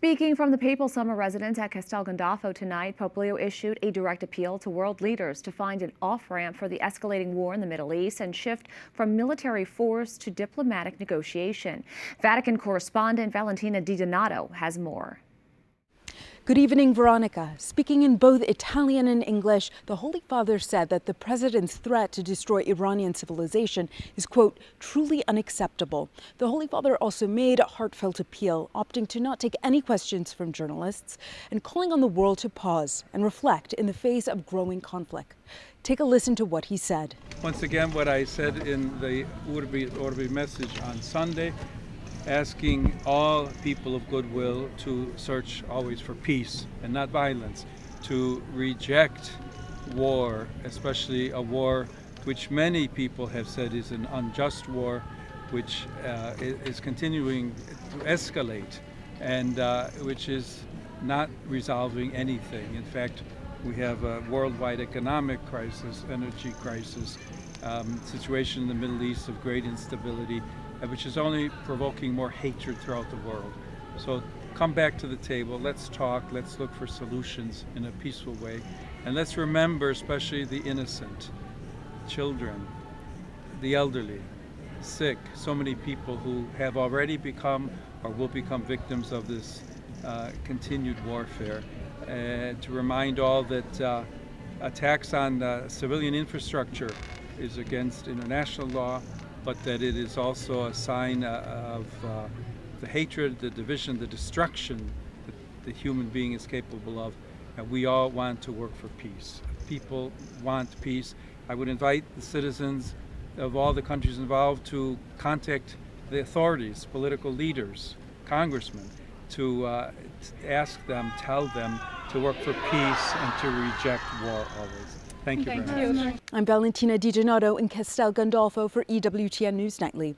Speaking from the papal summer residence at Castel Gandolfo tonight, Pope Leo issued a direct appeal to world leaders to find an off-ramp for the escalating war in the Middle East and shift from military force to diplomatic negotiation. Vatican correspondent Valentina Di Donato has more. Good evening, Veronica. Speaking in both Italian and English, the Holy Father said that the president's threat to destroy Iranian civilization is, quote, truly unacceptable. The Holy Father also made a heartfelt appeal, opting to not take any questions from journalists and calling on the world to pause and reflect in the face of growing conflict. Take a listen to what he said. Once again, what I said in the Urbi message on Sunday, asking all people of goodwill to search always for peace and not violence, to reject war, especially a war which many people have said is an unjust war, which is continuing to escalate and which is not resolving anything. In fact, we have a worldwide economic crisis, energy crisis, situation in the Middle East of great instability, which is only provoking more hatred throughout the world. So come back to the table, let's talk, let's look for solutions in a peaceful way, and let's remember especially the innocent, children, the elderly, sick, so many people who have already become or will become victims of this continued warfare. To remind all that attacks on civilian infrastructure is against international law, but that it is also a sign of the hatred, the division, the destruction that the human being is capable of. And we all want to work for peace. People want peace. I would invite the citizens of all the countries involved to contact the authorities, political leaders, congressmen, to ask them, tell them to work for peace and to reject war always. Thank you very much. I'm Valentina Di Donato in Castel Gandolfo for EWTN News Nightly.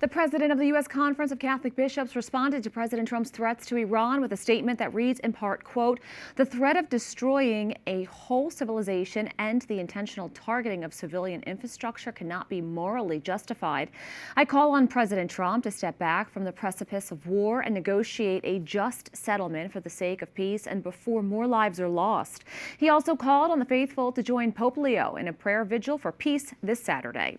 The president of the U.S. Conference of Catholic Bishops responded to President Trump's threats to Iran with a statement that reads in part, quote, "The threat of destroying a whole civilization and the intentional targeting of civilian infrastructure cannot be morally justified. I call on President Trump to step back from the precipice of war and negotiate a just settlement for the sake of peace and before more lives are lost." He also called on the faithful to join Pope Leo in a prayer vigil for peace this Saturday.